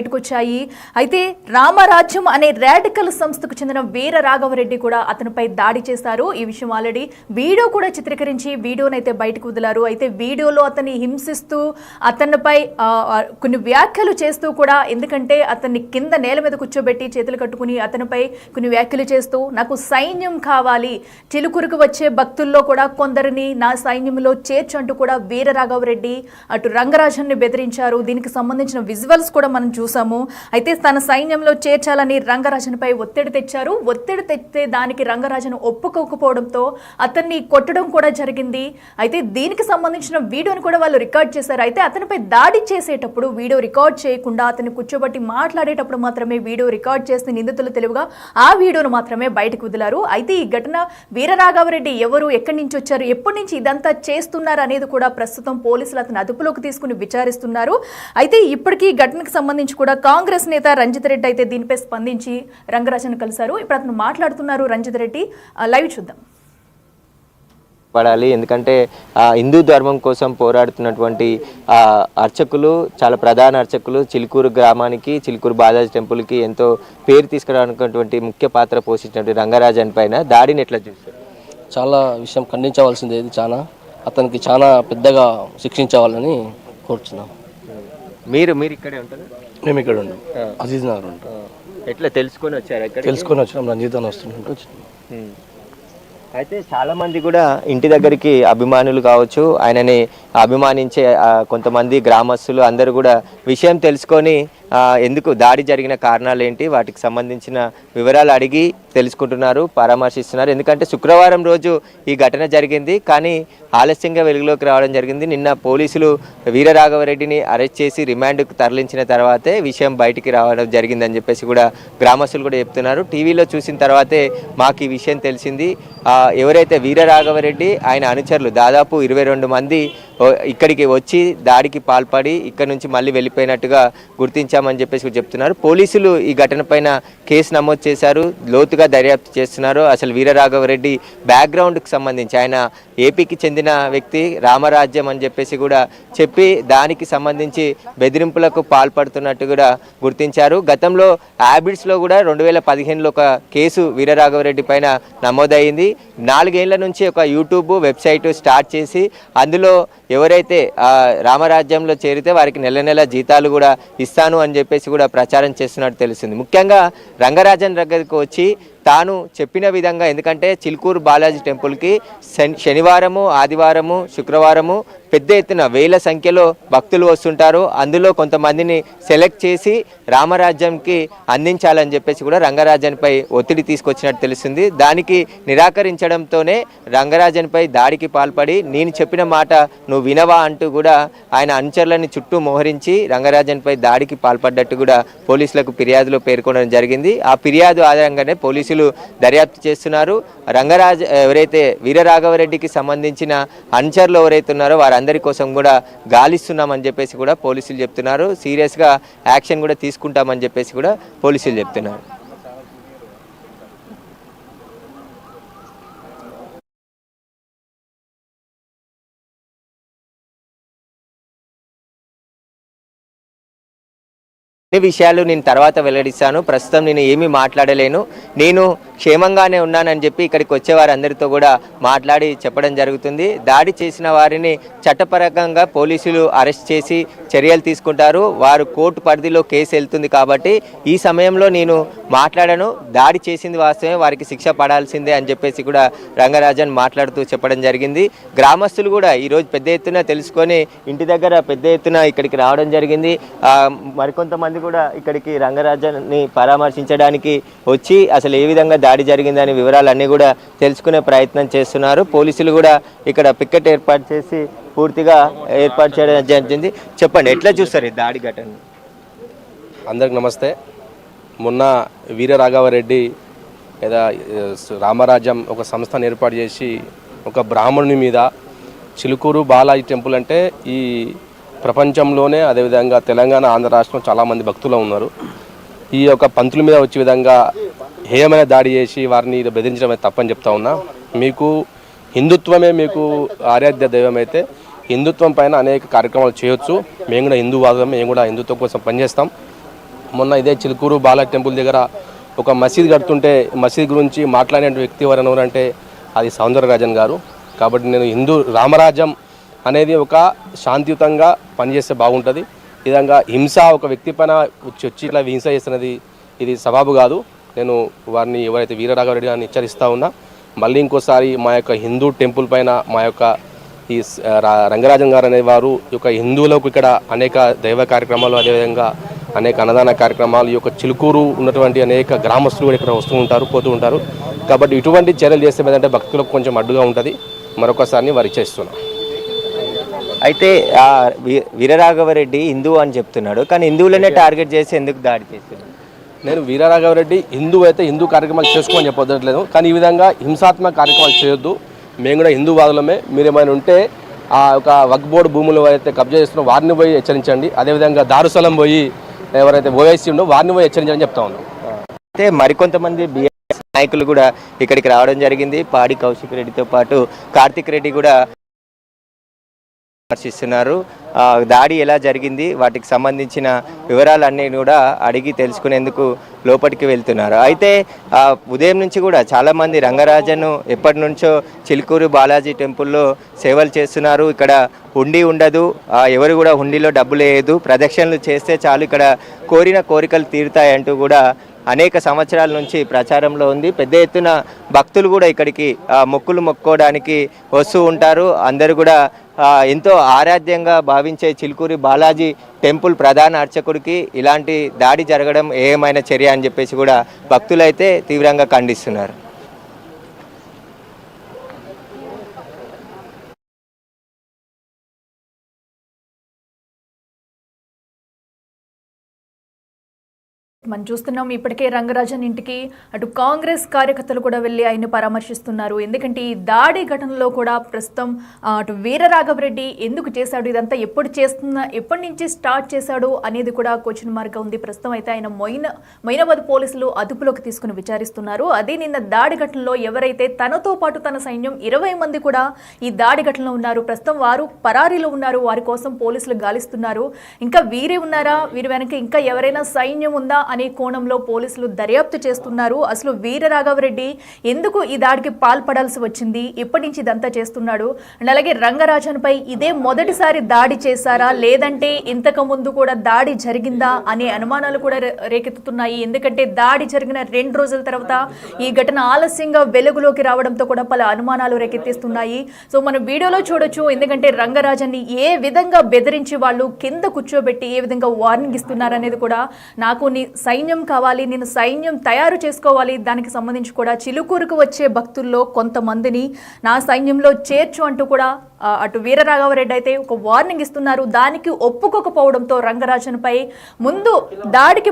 బయటకొచ్చాయి. అయితే రామరాజ్యం అనే రాడికల్ సంస్థకు చెందిన వీర రాఘవరెడ్డి కూడా అతనిపై దాడి చేశారు. ఈ విషయం ఆల్రెడీ వీడియో కూడా చిత్రీకరించి వీడియోనైతే బయటకు వదిలారు. అయితే వీడియోలో అతన్ని హింసిస్తూ అతనిపై కొన్ని వ్యాఖ్యలు చేస్తూ కూడా, ఎందుకంటే అతన్ని కింద నేల మీద కూర్చోబెట్టి చేతులు కట్టుకుని అతనిపై కొన్ని వ్యాఖ్యలు చేస్తూ, నాకు సైన్యం కావాలి, చిలుకూరుకు వచ్చే భక్తుల్లో కూడా కొందరిని నా సైన్యంలో చేర్చంటూ కూడా వీర రాఘవరెడ్డి అటు రంగరాజన్ని బెదిరించారు. దీనికి సంబంధించిన విజువల్స్ కూడా మనం చూసాము. అయితే తన సైన్యంలో చేర్చాలని రంగరాజన్పై ఒత్తిడి తెచ్చారు. ఒత్తిడి తెస్తే దానికి రంగరాజన్ ఒప్పుకోకపోవడంతో అతన్ని కొట్టడం కూడా జరిగింది. అయితే దీనికి సంబంధించిన వీడియోని కూడా వాళ్ళు రికార్డ్ చేశారు. అయితే అతనిపై దాడి చేసేటప్పుడు వీడియో రికార్డ్ చేయకుండా అతన్ని కూర్చోబట్టి మాట్లాడేటప్పుడు మాత్రమే వీడియో రికార్డ్ చేసి నిందితులు తెలివిగా ఆ వీడియోను మాత్రమే బయటకు వదిలారు. అయితే ఈ ఘటన వీరరాఘవరెడ్డి ఎవరు, ఎక్కడి నుంచి వచ్చారు, ఎప్పటి నుంచి ఇదంతా చేస్తున్నారు అనేది కూడా ప్రస్తుతం పోలీసులు అతను అదుపులోకి తీసుకుని విచారిస్తున్నారు. అయితే ఇప్పటికీ ఘటనకు సంబంధించి కూడా కాంగ్రెస్ నేత రంజిత్ రెడ్డి అయితే దీనిపై స్పందించి రంగరాజన్ కలిశారు. ఇప్పుడు అతను మాట్లాడుతున్నారు. రంజిత్ రెడ్డి, లైవ్ చూద్దాం. పడాలి, ఎందుకంటే హిందూ ధర్మం కోసం పోరాడుతున్నటువంటి అర్చకులు, చాలా ప్రధాన అర్చకులు, చిలుకూరు గ్రామానికి, చిలుకూరు బాలాజీ టెంపుల్కి ఎంతో పేరు తీసుకురావడానికి ముఖ్య పాత్ర పోషించినటువంటి రంగరాజన్ పైన దాడిని ఎట్లా చూస్తారు? చాలా విషయం ఖండించవలసింది. చాలా అతనికి చాలా పెద్దగా శిక్షించవాలని కోరుచున్నాం. మీరు ఇక్కడే ఉంటారు? మేము ఇక్కడ ఉంటాం, అజీజ్ నగర్ ఉంటాం. ఎట్లా తెలుసుకొని వచ్చారు? తెలుసుకొని వచ్చినాం, రంజిత్ అని వస్తుంటే వచ్చినాం. అయితే చాలా మంది కూడా ఇంటి దగ్గరికి అభిమానులు కావచ్చు, ఆయనని అభిమానించే కొంతమంది గ్రామస్తులు అందరూ కూడా విషయం తెలుసుకొని ఎందుకు దాడి జరిగిన కారణాలు ఏంటి, వాటికి సంబంధించిన వివరాలు అడిగి తెలుసుకుంటున్నారు, పరామర్శిస్తున్నారు. ఎందుకంటే శుక్రవారం రోజు ఈ ఘటన జరిగింది, కానీ ఆలస్యంగా వెలుగులోకి రావడం జరిగింది. నిన్న పోలీసులు వీరరాఘవరెడ్డిని అరెస్ట్ చేసి రిమాండ్కు తరలించిన తర్వాతే విషయం బయటికి రావడం జరిగిందని చెప్పేసి కూడా గ్రామస్తులు కూడా చెప్తున్నారు. టీవీలో చూసిన తర్వాతే మాకు ఈ విషయం తెలిసింది. ఎవరైతే వీరరాఘవరెడ్డి ఆయన అనుచరులు దాదాపు 22 మంది ఇక్కడికి వచ్చి దాడికి పాల్పడి ఇక్కడ నుంచి మళ్ళీ వెళ్ళిపోయినట్టుగా గుర్తించామని చెప్పేసి చెప్తున్నారు. పోలీసులు ఈ ఘటన పైన కేసు నమోదు చేశారు, లోతుగా దర్యాప్తు చేస్తున్నారు. అసలు వీరరాఘవరెడ్డి బ్యాక్గ్రౌండ్కి సంబంధించి ఆయన ఏపీకి చెందిన వ్యక్తి, రామరాజ్యం అని చెప్పేసి కూడా చెప్పి దానికి సంబంధించి బెదిరింపులకు పాల్పడుతున్నట్టు కూడా గుర్తించారు. గతంలో హ్యాబిట్స్లో కూడా 2015లో ఒక కేసు వీరరాఘవరెడ్డి పైన నమోదయ్యింది. 4 ఏళ్ల నుంచి ఒక యూట్యూబ్ వెబ్సైట్ స్టార్ట్ చేసి అందులో ఎవరైతే రామరాజ్యంలో చేరితే వారికి నెల జీతాలు కూడా ఇస్తాను అని చెప్పేసి కూడా ప్రచారం చేస్తున్నట్టు తెలిసింది. ముఖ్యంగా రంగరాజన్ దగ్గరికి వచ్చి తాను చెప్పిన విధంగా, ఎందుకంటే చిలుకూరు బాలాజీ టెంపుల్కి శనివారము, ఆదివారము, శుక్రవారము పెద్ద ఎత్తున వేల సంఖ్యలో భక్తులు వస్తుంటారు. అందులో కొంతమందిని సెలెక్ట్ చేసి రామరాజ్యంకి అందించాలని చెప్పేసి కూడా రంగరాజన్పై ఒత్తిడి తీసుకొచ్చినట్టు తెలిసింది. దానికి నిరాకరించడంతోనే రంగరాజన్పై దాడికి పాల్పడి, నేను చెప్పిన మాట నువ్వు వినవా అంటూ కూడా ఆయన అనుచరులని చుట్టూ మోహరించి రంగరాజన్పై దాడికి పాల్పడ్డట్టు కూడా పోలీసులకు ఫిర్యాదులో పేర్కొనడం జరిగింది. ఆ ఫిర్యాదు ఆధారంగానే పోలీసులు దర్యాప్తు చేస్తున్నారు. ఎవరైతే వీరరాఘవరెడ్డికి సంబంధించిన అనుచరులు ఎవరైతే ఉన్నారో వారందరి కోసం కూడా గాలిస్తున్నామని చెప్పేసి కూడా పోలీసులు చెప్తున్నారు. సీరియస్గా యాక్షన్ కూడా తీసుకుంటామని చెప్పేసి కూడా పోలీసులు చెప్తున్నారు. విషయాలు నేను తర్వాత వెల్లడిస్తాను, ప్రస్తుతం నేను ఏమీ మాట్లాడలేను, నేను క్షేమంగానే ఉన్నానని చెప్పి ఇక్కడికి వచ్చే వారందరితో కూడా మాట్లాడి చెప్పడం జరుగుతుంది. దాడి చేసిన వారిని చట్టపరంగా పోలీసులు అరెస్ట్ చేసి చర్యలు తీసుకుంటారు. వారు కోర్టు పరిధిలో కేసు వెళ్తుంది కాబట్టి ఈ సమయంలో నేను మాట్లాడను. దాడి చేసింది వాస్తవమే, వారికి శిక్ష పడాల్సిందే అని చెప్పేసి కూడా రంగరాజన్ మాట్లాడుతూ చెప్పడం జరిగింది. గ్రామస్తులు కూడా ఈరోజు పెద్ద ఎత్తున తెలుసుకొని ఇంటి దగ్గర పెద్ద ఎత్తున ఇక్కడికి రావడం జరిగింది. మరికొంతమంది కూడా ఇక్కడికి రంగరాజన్ని పరామర్శించడానికి వచ్చి అసలు ఏ విధంగా దాడి జరిగిందనే వివరాలన్నీ కూడా తెలుసుకునే ప్రయత్నం చేస్తున్నారు. పోలీసులు కూడా ఇక్కడ పికెట్ ఏర్పాటు చేసి పూర్తిగా ఏర్పాటు చేయడం జరిగింది. చెప్పండి, ఎట్లా చూస్తారు ఈ దాడి ఘటన? అందరికి నమస్తే. మొన్న వీరరాఘవరెడ్డి లేదా రామరాజ్యం ఒక సంస్థను ఏర్పాటు చేసి ఒక బ్రాహ్మణుని మీద, చిలుకూరు బాలాజీ టెంపుల్ అంటే ఈ ప్రపంచంలోనే, అదేవిధంగా తెలంగాణ, ఆంధ్ర రాష్ట్రం చాలామంది భక్తులు ఉన్నారు. ఈ యొక్క పంతుల మీద వచ్చే విధంగా హేయమైన దాడి చేసి వారిని బెదిరించడం అయితే తప్పని చెప్తా ఉన్నా. మీకు హిందుత్వమే మీకు ఆరాధ్య దైవం అయితే హిందుత్వం పైన అనేక కార్యక్రమాలు చేయొచ్చు. మేము కూడా హిందూవాదం, మేము కూడా హిందుత్వం కోసం పనిచేస్తాం. మొన్న ఇదే చిలుకూరు బాలా టెంపుల్ దగ్గర ఒక మసీద్ కడుతుంటే మసీద్ గురించి మాట్లాడే వ్యక్తి ఎవరంటే అది సౌందరరాజన్ గారు. కాబట్టి నేను హిందూ రామరాజ్యం అనేది ఒక శాంతియుతంగా పనిచేస్తే బాగుంటుంది. ఈ విధంగా హింస ఒక వ్యక్తి పైన వచ్చి ఇట్లా హింస చేస్తున్నది ఇది సబాబు కాదు. నేను వారిని ఎవరైతే వీరరాఘవరెడ్డి గారిని హెచ్చరిస్తూ ఉన్నా, మళ్ళీ ఇంకోసారి మా యొక్క హిందూ టెంపుల్ పైన మా యొక్క ఈ రంగరాజన్ గారు అనేవారు ఈ యొక్క హిందువులకు ఇక్కడ అనేక దైవ కార్యక్రమాలు, అదేవిధంగా అనేక అన్నదాన కార్యక్రమాలు, ఈ యొక్క చిలుకూరు ఉన్నటువంటి అనేక గ్రామస్తులు కూడా ఇక్కడ వస్తూ ఉంటారు, పోతూ ఉంటారు. కాబట్టి ఇటువంటి చర్యలు చేస్తే ఏంటంటే భక్తులకు కొంచెం అడ్డుగా ఉంటుంది. మరొకసారి వారు ఇచ్చేస్తున్నాం. అయితే వీరరాఘవరెడ్డి హిందువు అని చెప్తున్నాడు, కానీ హిందువులనే టార్గెట్ చేసి ఎందుకు దాడి చేస్తున్నాడు? నేను వీరరాఘవరెడ్డి హిందూ అయితే హిందూ కార్యక్రమాలు చేసుకోమని చెప్పొద్దట్లేదు, కానీ ఈ విధంగా హింసాత్మక కార్యక్రమాలు చేయొద్దు. మేము కూడా హిందూవాదులమే. మీరు ఏమైనా ఉంటే ఆ ఒక వక్ఫ్ బోర్డు భూములు అయితే కబ్జా చేస్తున్నారో వారిని పోయి హెచ్చరించండి. అదేవిధంగా దారుస్థలం పోయి ఎవరైతే ఓవైసీ ఉండో వారిని పోయి హెచ్చరించని చెప్తా ఉన్నాం. అయితే మరికొంతమంది బీఆర్ఎస్ నాయకులు కూడా ఇక్కడికి రావడం జరిగింది. పాడి కౌశిక్ రెడ్డితో పాటు కార్తిక్ రెడ్డి కూడా విమర్శిస్తున్నారు. దాడి ఎలా జరిగింది, వాటికి సంబంధించిన వివరాలన్నీ కూడా అడిగి తెలుసుకునేందుకు లోపలికి వెళ్తున్నారు. అయితే ఉదయం నుంచి కూడా చాలామంది రంగరాజన్ ఎప్పటి నుంచో చిలుకూరు బాలాజీ టెంపుల్లో సేవలు చేస్తున్నారు. ఇక్కడ హుండీ ఉండదు, ఎవరు కూడా హుండీలో డబ్బులు వేయదు, ప్రదక్షిణలు చేస్తే చాలు ఇక్కడ కోరిన కోరికలు తీరుతాయంటూ కూడా అనేక సంవత్సరాల నుంచి ప్రచారంలో ఉంది. పెద్ద ఎత్తున భక్తులు కూడా ఇక్కడికి మొక్కులు మొక్కుకోవడానికి వస్తూ ఉంటారు. అందరూ కూడా ఎంతో ఆరాధ్యంగా భావించే చిలుకూరి బాలాజీ టెంపుల్ ప్రధాన అర్చకుడికి ఇలాంటి దాడి జరగడం ఏమైనా చర్య అని చెప్పేసి కూడా భక్తులైతే తీవ్రంగా ఖండిస్తున్నారు. మనం చూస్తున్నాం ఇప్పటికే రంగరాజన్ ఇంటికి అటు కాంగ్రెస్ కార్యకర్తలు కూడా వెళ్ళి ఆయన పరామర్శిస్తున్నారు. ఎందుకంటే ఈ దాడి ఘటనలో కూడా ప్రస్తుతం అటు వీరరాఘవరెడ్డి ఎందుకు చేశాడు, ఇదంతా ఎప్పటి నుంచి స్టార్ట్ చేశాడు అనేది కూడా క్వశ్చన్ మార్క్గా ఉంది. ప్రస్తుతం అయితే ఆయన మొయినాబాద్ పోలీసులు అదుపులోకి తీసుకుని విచారిస్తున్నారు. అదే నిన్న దాడి ఘటనలో ఎవరైతే తనతో పాటు తన సైన్యం 20 మంది కూడా ఈ దాడి ఘటనలో ఉన్నారు, ప్రస్తుతం వారు పరారీలో ఉన్నారు. వారి కోసం పోలీసులు గాలిస్తున్నారు. ఇంకా వీరే ఉన్నారా, వీరి వెనక ఇంకా ఎవరైనా సైన్యం ఉందా అనే కోణంలో పోలీసులు దర్యాప్తు చేస్తున్నారు. అసలు వీరరాఘవరెడ్డి ఎందుకు ఈ దాడికి పాల్పడాల్సి వచ్చింది, ఎప్పటి నుంచి ఇదంతా చేస్తున్నాడు, అండ్ అలాగే రంగరాజన్ పై ఇదే మొదటిసారి దాడి చేశారా లేదంటే ఇంతకు ముందు కూడా దాడి జరిగిందా అనే అనుమానాలు కూడా రేకెత్తుతున్నాయి. ఎందుకంటే దాడి జరిగిన 2 రోజుల తర్వాత ఈ ఘటన ఆలస్యంగా వెలుగులోకి రావడంతో కూడా పలు అనుమానాలు రేకెత్తిస్తున్నాయి. సో మనం వీడియోలో చూడొచ్చు. ఎందుకంటే రంగరాజన్ని ఏ విధంగా బెదిరించి వాళ్ళు కింద కూర్చోబెట్టి ఏ విధంగా వార్నింగ్ ఇస్తున్నారు అనేది కూడా, నాకు నీ సైన్యం కావాలి, నేను సైన్యం తయారు చేసుకోవాలి, దానికి సంబంధించి కూడా చిలుకూరుకు వచ్చే భక్తుల్లో కొంతమందిని నా సైన్యంలో చేర్చు అంటూ కూడా అటు వీరరాఘవరెడ్డి అయితే ఒక వార్నింగ్ ఇస్తున్నారు. దానికి ఒప్పుకోకపోవడంతో రంగరాజన్ పై ముందు దాడికి